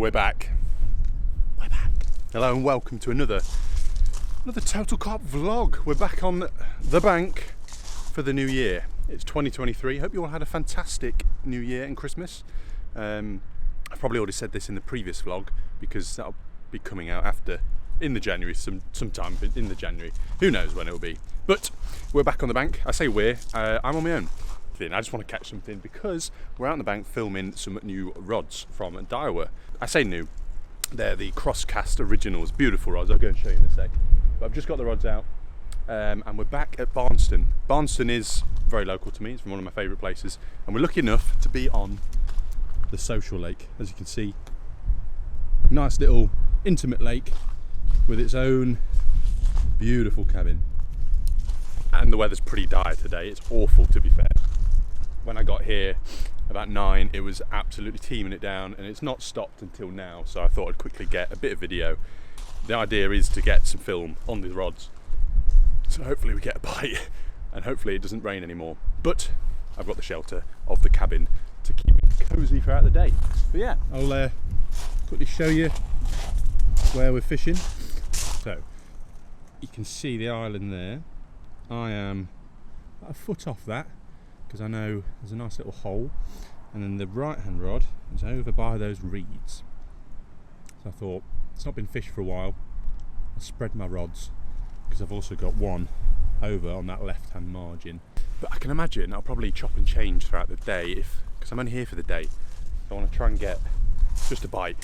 we're back. We're back. Hello and welcome to another Total Carp vlog. We're back on the bank for the new year. It's 2023. Hope you all had a fantastic New Year and Christmas. I've probably already said this in the previous vlog because that'll be coming out in the January, sometime in the January. Who knows when it'll be. But we're back on the bank. I say I'm on my own. I just want to catch something because we're out on the bank filming some new rods from Daiwa. I say new, they're the Crosscast Originals, beautiful rods. I'll go and show you in a sec. But I've just got the rods out and we're back at Barnston. Barnston is very local to me, it's from one of my favourite places, and we're lucky enough to be on the social lake. As you can see, nice little intimate lake with its own beautiful cabin. And the weather's pretty dire today, it's awful to be fair. When I got here about 9, it was absolutely teeming it down, and it's not stopped until now, so I thought I'd quickly get a bit of video. The idea is to get some film on the rods, so hopefully we get a bite and hopefully it doesn't rain anymore. But I've got the shelter of the cabin to keep me cosy throughout the day. But yeah, I'll quickly show you where we're fishing. So you can see the island there. I am about a foot off that because I know there's a nice little hole, and then the right hand rod is over by those reeds. So I thought, it's not been fished for a while, I'll spread my rods because I've also got one over on that left hand margin. But I can imagine I'll probably chop and change throughout the day because I'm only here for the day. I want to try and get just a bite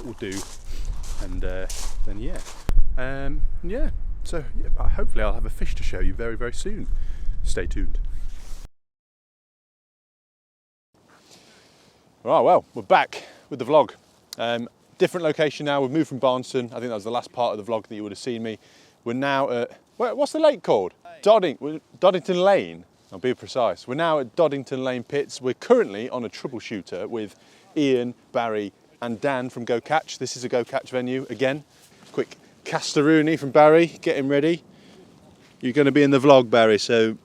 will do, and then yeah, so yeah, hopefully I'll have a fish to show you very, very soon. Stay tuned. Right, well, we're back with the vlog. Different location now. We've moved from Barnston. I think that was the last part of the vlog that you would have seen me. We're now at, what's the lake called? Doddington Lane, I'll be precise. We're now at Doddington Lane Pits. We're currently on a troubleshooter with Ian, Barry and Dan from Go Catch. This is a Go Catch venue again. Quick castaroony from Barry, get him ready. You're going to be in the vlog, Barry, so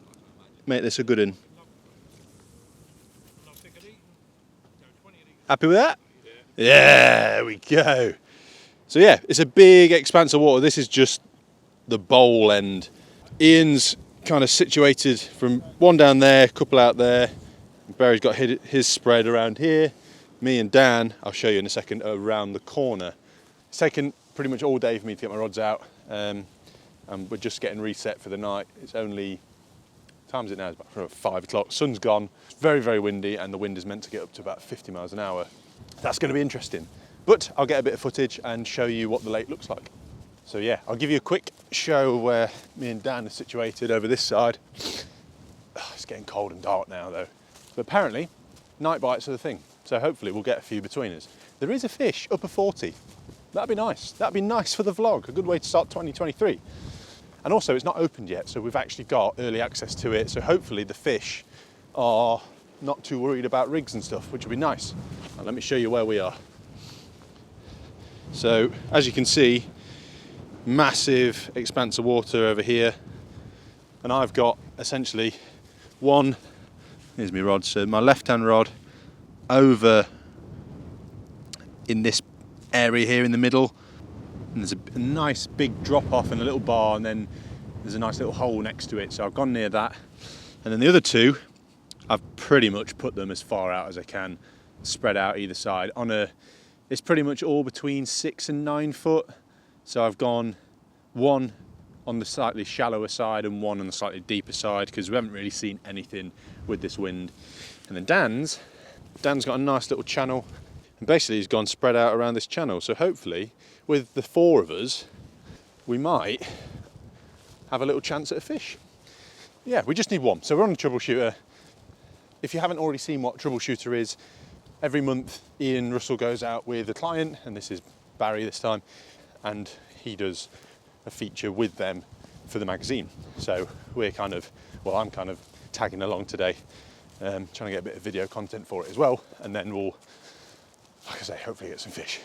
make this a good one. Happy with that? Yeah, there we go. So yeah, it's a big expanse of water. This is just the bowl end. Ian's kind of situated from one down there, a couple out there. Barry's got his spread around here. Me and Dan, I'll show you in a second, around the corner. It's taken pretty much all day for me to get my rods out. And we're just getting reset for the night. It's only, time is it now? It's about 5 o'clock. Sun's gone. It's very, very windy, and the wind is meant to get up to about 50 miles an hour. That's going to be interesting. But I'll get a bit of footage and show you what the lake looks like. So yeah, I'll give you a quick show of where me and Dan are situated over this side. It's getting cold and dark now though. But apparently, night bites are the thing. So hopefully we'll get a few between us. There is a fish, upper 40. That'd be nice. That'd be nice for the vlog. A good way to start 2023. And also it's not opened yet, so we've actually got early access to it. So hopefully the fish are not too worried about rigs and stuff, which would be nice. And let me show you where we are. So as you can see, massive expanse of water over here. And I've got essentially one, here's my rod, so my left hand rod over in this area here in the middle. And there's a nice big drop off and a little bar, and then there's a nice little hole next to it. So I've gone near that. And then the other two, I've pretty much put them as far out as I can, spread out either side. It's pretty much all between 6 and 9 foot. So I've gone one on the slightly shallower side and one on the slightly deeper side because we haven't really seen anything with this wind. And then Dan's got a nice little channel, and basically he's gone spread out around this channel. So hopefully with the 4 of us, we might have a little chance at a fish. Yeah, we just need one. So we're on a troubleshooter. If you haven't already seen what troubleshooter is, every month Ian Russell goes out with a client, and this is Barry this time, and he does a feature with them for the magazine. So I'm kind of tagging along today, trying to get a bit of video content for it as well, and then we'll, like I say, hopefully get some fish.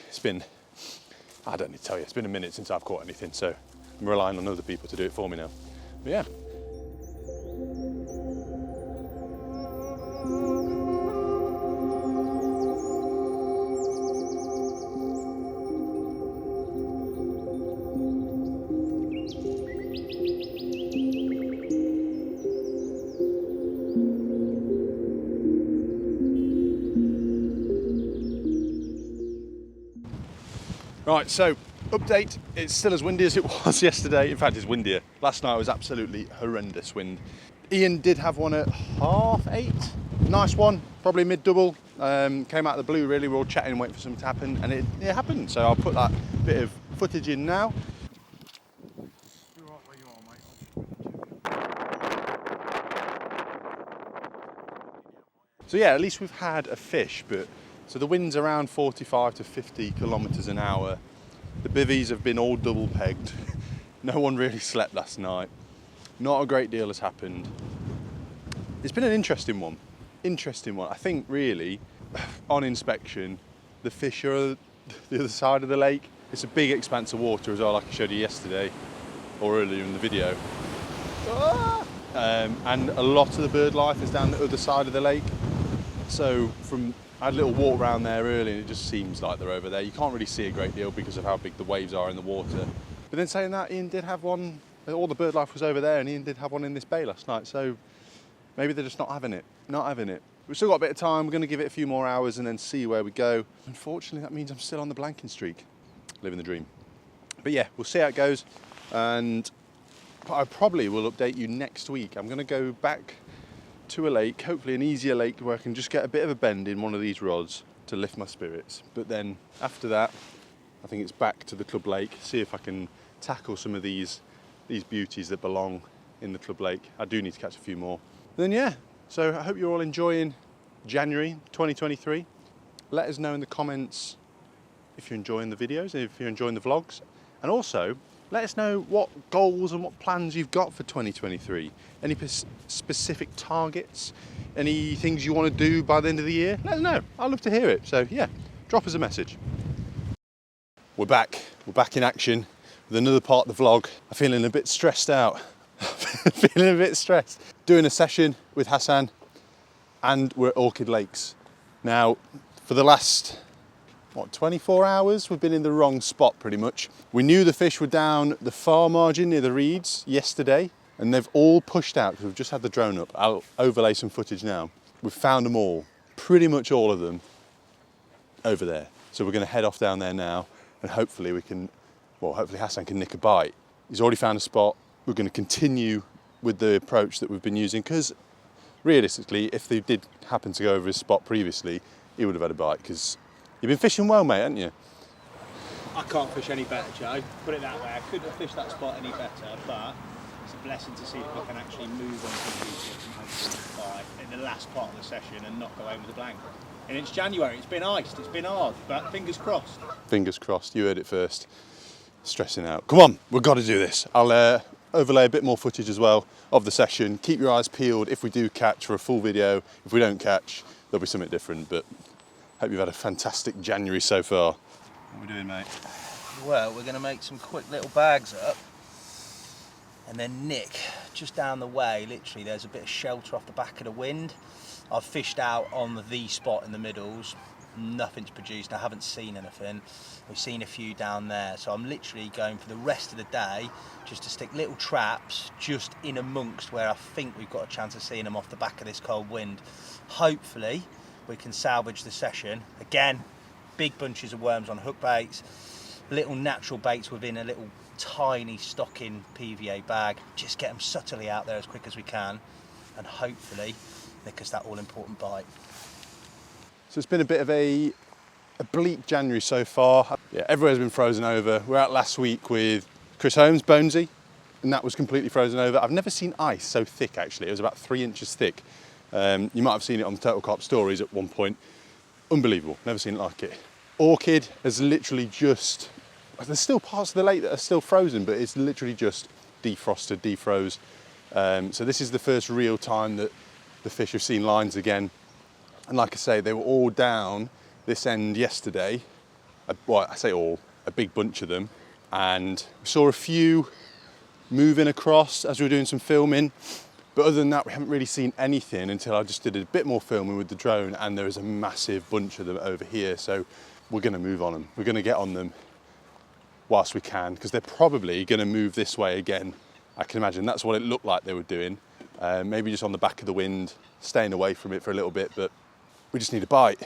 I don't need to tell you, it's been a minute since I've caught anything, so I'm relying on other people to do it for me now. But yeah. Right, so update, it's still as windy as it was yesterday. In fact, it's windier. Last night was absolutely horrendous wind. Ian did have one at 8:30. Nice one, probably mid-double. Came out of the blue really, we were all chatting, waiting for something to happen, and it happened. So I'll put that bit of footage in now. So yeah, at least we've had a fish, but so the wind's around 45 to 50 kilometres an hour. The bivvies have been all double pegged. No one really slept last night. Not a great deal has happened. It's been an interesting one. I think really, on inspection, the fish are the other side of the lake. It's a big expanse of water as well, like I showed you yesterday, or earlier in the video. And a lot of the bird life is down the other side of the lake. So I had a little walk around there early and it just seems like they're over there. You can't really see a great deal because of how big the waves are in the water. But then saying that, Ian did have one, all the bird life was over there, and Ian did have one in this bay last night. So maybe they're just not having it. We've still got a bit of time. We're going to give it a few more hours and then see where we go. Unfortunately, that means I'm still on the blanking streak. Living the dream. But yeah, we'll see how it goes. And I probably will update you next week. I'm going to go back to a lake, hopefully an easier lake where I can just get a bit of a bend in one of these rods to lift my spirits. But then after that, I think it's back to the club lake, see if I can tackle some of these beauties that belong in the club lake. I do need to catch a few more. Then yeah, so I hope you're all enjoying January 2023. Let us know in the comments if you're enjoying the videos, if you're enjoying the vlogs, and also let us know what goals and what plans you've got for 2023. Any specific targets? Any things you want to do by the end of the year? Let us know. I'd love to hear it. So yeah, drop us a message. We're back in action with another part of the vlog. I'm feeling a bit stressed out. Doing a session with Hassan, and we're at Orchid Lakes. Now, for the last 24 hours, we've been in the wrong spot pretty much. We knew the fish were down the far margin near the reeds yesterday, and they've all pushed out because we've just had the drone up. I'll overlay some footage now. We've found them all, pretty much all of them, over there. So we're going to head off down there now, and hopefully hopefully Hassan can nick a bite. He's already found a spot. We're going to continue with the approach that we've been using, because realistically, if they did happen to go over his spot previously, he would have had a bite, because you've been fishing well, mate, haven't you? I can't fish any better, Joe. Put it that way. I couldn't have fished that spot any better, but it's a blessing to see if I can actually move on some of these in the last part of the session and not go home with a blank. And it's January. It's been iced. It's been hard, but fingers crossed. Fingers crossed. You heard it first. Stressing out. Come on, we've got to do this. I'll overlay a bit more footage as well of the session. Keep your eyes peeled if we do catch for a full video. If we don't catch, there'll be something different. But hope you've had a fantastic January so far. What are we doing, mate? Well, we're going to make some quick little bags up, and then nick just down the way. Literally, there's a bit of shelter off the back of the wind. I've fished out on the spot in the middles. Nothing's produced. I haven't seen anything. We've seen a few down there, so I'm literally going for the rest of the day just to stick little traps just in amongst where I think we've got a chance of seeing them off the back of this cold wind. Hopefully we can salvage the session. Again, big bunches of worms on hook baits, little natural baits within a little tiny stocking PVA bag. Just get them subtly out there as quick as we can, and hopefully nick us that all important bite. So it's been a bit of a bleak January so far. Yeah, everywhere's been frozen over. We were out last week with Chris Holmes, Bonesy, and that was completely frozen over. I've never seen ice so thick, actually. It was about 3 inches thick. You might have seen it on the Total Carp stories at one point. Unbelievable, never seen it like it. Orchid has literally just, there's still parts of the lake that are still frozen, but it's literally just defrosted, defroze. So this is the first real time that the fish have seen lines again. And like I say, they were all down this end yesterday. Well, I say all, a big bunch of them. And we saw a few moving across as we were doing some filming. But other than that, we haven't really seen anything until I just did a bit more filming with the drone, and there is a massive bunch of them over here. So we're gonna move on them. We're gonna get on them whilst we can, because they're probably gonna move this way again. I can imagine that's what it looked like they were doing. Maybe just on the back of the wind, staying away from it for a little bit, but we just need a bite.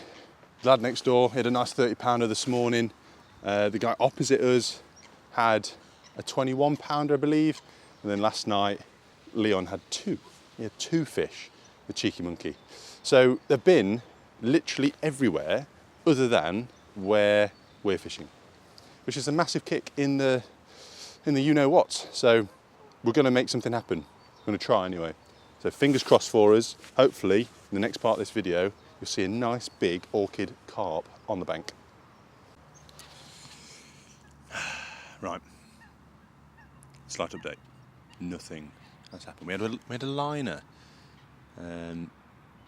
The lad next door, he had a nice 30 pounder this morning. The guy opposite us had a 21 pounder, I believe. And then last night, Leon had 2. He had 2 fish, the cheeky monkey. So they've been literally everywhere other than where we're fishing, which is a massive kick in the you-know-what. So we're gonna make something happen. We're gonna try anyway. So fingers crossed for us. Hopefully, in the next part of this video, you'll see a nice big orchid carp on the bank. Right, slight update. Nothing has happened. We had a liner, and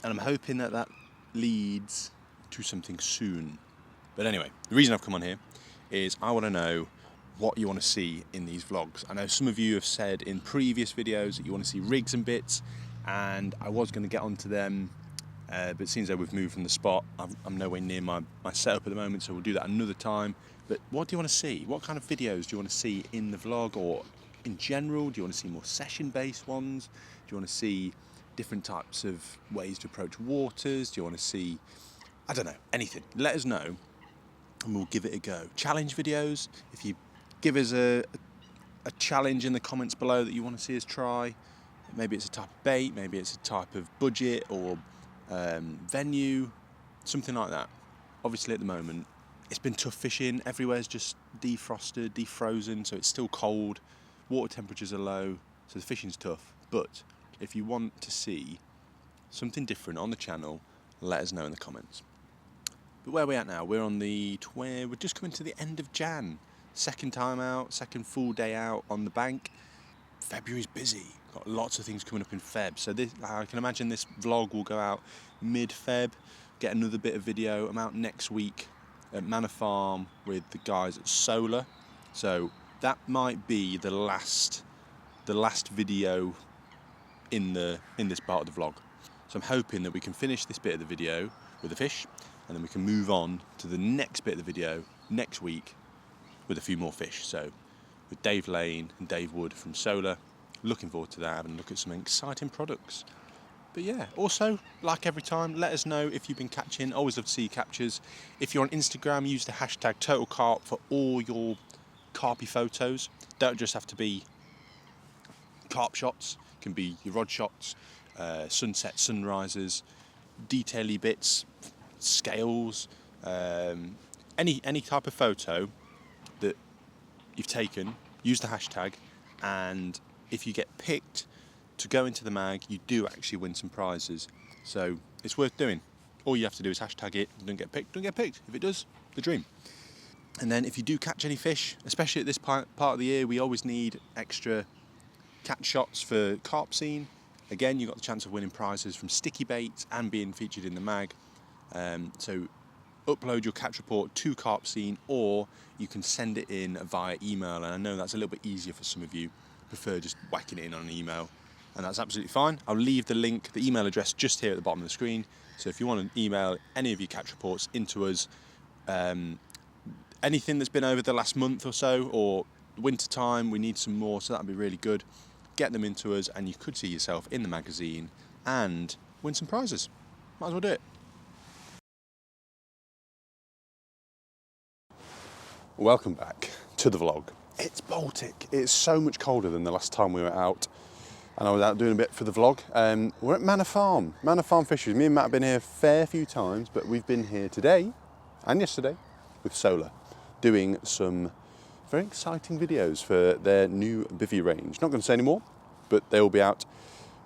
I'm hoping that leads to something soon. But anyway, the reason I've come on here is I want to know what you want to see in these vlogs. I know some of you have said in previous videos that you want to see rigs and bits, and I was going to get onto them, but it seems that we've moved from the spot. I'm nowhere near my setup at the moment, so we'll do that another time. But what do you want to see? What kind of videos do you want to see in the vlog, or in general? Do you want to see more session-based ones? Do you want to see different types of ways to approach waters? Do you want to see, I don't know, anything? Let us know and we'll give it a go. Challenge videos, if you give us a challenge in the comments below that you want to see us try. Maybe it's a type of bait, maybe it's a type of budget or venue, something like that. Obviously at the moment, it's been tough fishing. Everywhere's just defrosted, defrozen, so it's still cold. Water temperatures are low, so the fishing's tough. But if you want to see something different on the channel, let us know in the comments. But where are we at now? We're just coming to the end of Jan. Second time out, second full day out on the bank. February's busy. Got lots of things coming up in Feb. So I can imagine this vlog will go out mid-Feb. Get another bit of video. I'm out next week at Manor Farm with the guys at Solar. So that might be the last video in this part of the vlog. So I'm hoping that we can finish this bit of the video with the fish, and then we can move on to the next bit of the video next week with a few more fish. So with Dave Lane and Dave Wood from Solar, looking forward to that, having a look at some exciting products. But yeah, also, like every time, let us know if you've been catching. Always love to see captures. If you're on Instagram, use the hashtag Total Carp for all your carpy photos. Don't just have to be carp shots, it can be your rod shots, sunset, sunrises, detaily bits, scales, any type of photo that you've taken, use the hashtag, and if you get picked to go into the mag, you do actually win some prizes. So it's worth doing. All you have to do is hashtag it. Don't get picked, don't get picked. If it does, the dream. And then if you do catch any fish, especially at this part of the year, we always need extra catch shots for carp scene. Again, you've got the chance of winning prizes from sticky baits and being featured in the mag. So upload your catch report to carp scene, or you can send it in via email. And I know that's a little bit easier for some of you. Prefer just whacking it in on an email, and that's absolutely fine. I'll leave the link, the email address, just here at the bottom of the screen. So if you want to email any of your catch reports into us, anything that's been over the last month or so, or winter time, we need some more, so that'd be really good. Get them into us, and you could see yourself in the magazine and win some prizes. Might as well do it. Welcome back to the vlog. It's Baltic. It's so much colder than the last time we were out, and I was out doing a bit for the vlog. We're at Manor Farm. Manor Farm Fisheries. Me and Matt have been here a fair few times, but we've been here today and yesterday with Solar, doing some very exciting videos for their new bivvy range. Not going to say any more, but they will be out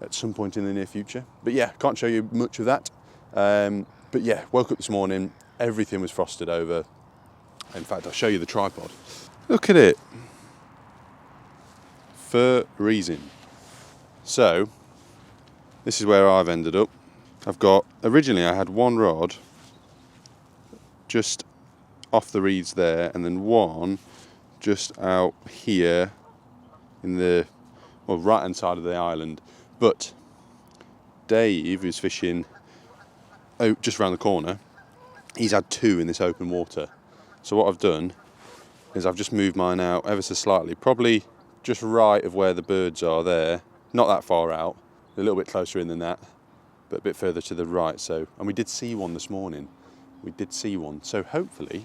at some point in the near future. But yeah, can't show you much of that. But yeah, woke up this morning, everything was frosted over. In fact, I'll show you the tripod. Look at it. Freezing. So, this is where I've ended up. Originally I had one rod just off the reeds there, and then one just out here in the right hand side of the island. But Dave, who's fishing just around the corner, he's had two in this open water. So what I've done is I've just moved mine out ever so slightly, probably just right of where the birds are there, not that far out, a little bit closer in than that, but a bit further to the right. So, and we did see one this morning. We did see one. So hopefully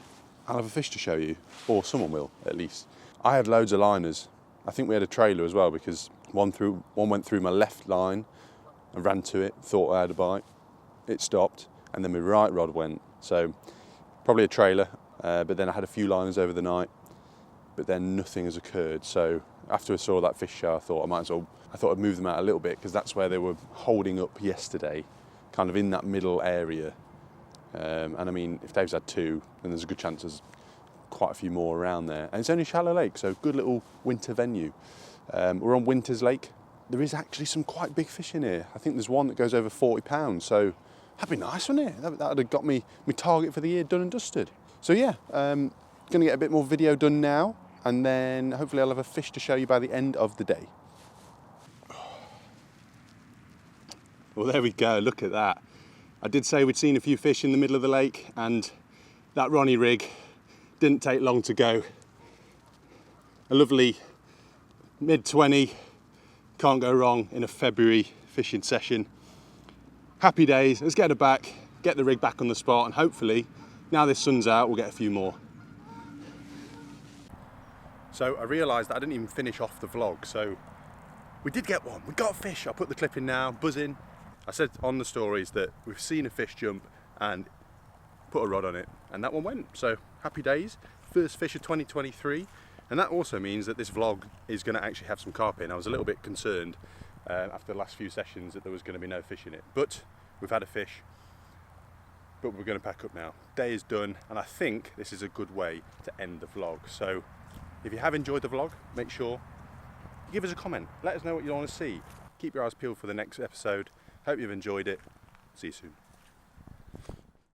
I'll have a fish to show you, or someone will at least. I had loads of liners. I think we had a trailer as well, because one went through my left line. I ran to it, thought I had a bite. It stopped, and then my right rod went. So probably a trailer, but then I had a few liners over the night, but then nothing has occurred. So after I saw that fish show, I thought I'd move them out a little bit, because that's where they were holding up yesterday, kind of in that middle area. And I mean, if Dave's had two, then there's a good chance there's quite a few more around there. And it's only a shallow lake, so good little winter venue. We're on Winters Lake. There is actually some quite big fish in here. I think there's one that goes over 40 pounds, so that'd be nice, wouldn't it? That would have got me my target for the year done and dusted. So yeah, going to get a bit more video done now, and then hopefully I'll have a fish to show you by the end of the day. Well, there we go, look at that. I did say we'd seen a few fish in the middle of the lake, and that Ronnie rig didn't take long to go. A lovely mid-20, can't go wrong in a February fishing session. Happy days, let's get her back, get the rig back on the spot, and hopefully, now this sun's out, we'll get a few more. So I realised that I didn't even finish off the vlog, so we did get one, we got a fish. I'll put the clip in now, buzzing. I said on the stories that we've seen a fish jump and put a rod on it, and that one went. So happy days, first fish of 2023, and that also means that this vlog is going to actually have some carp in. I was a little bit concerned after the last few sessions that there was going to be no fish in it, but we've had a fish, but we're going to pack up now. Day is done, and I think this is a good way to end the vlog. So if you have enjoyed the vlog, make sure you give us a comment, let us know what you want to see. Keep your eyes peeled for the next episode. Hope you've enjoyed it. See you soon.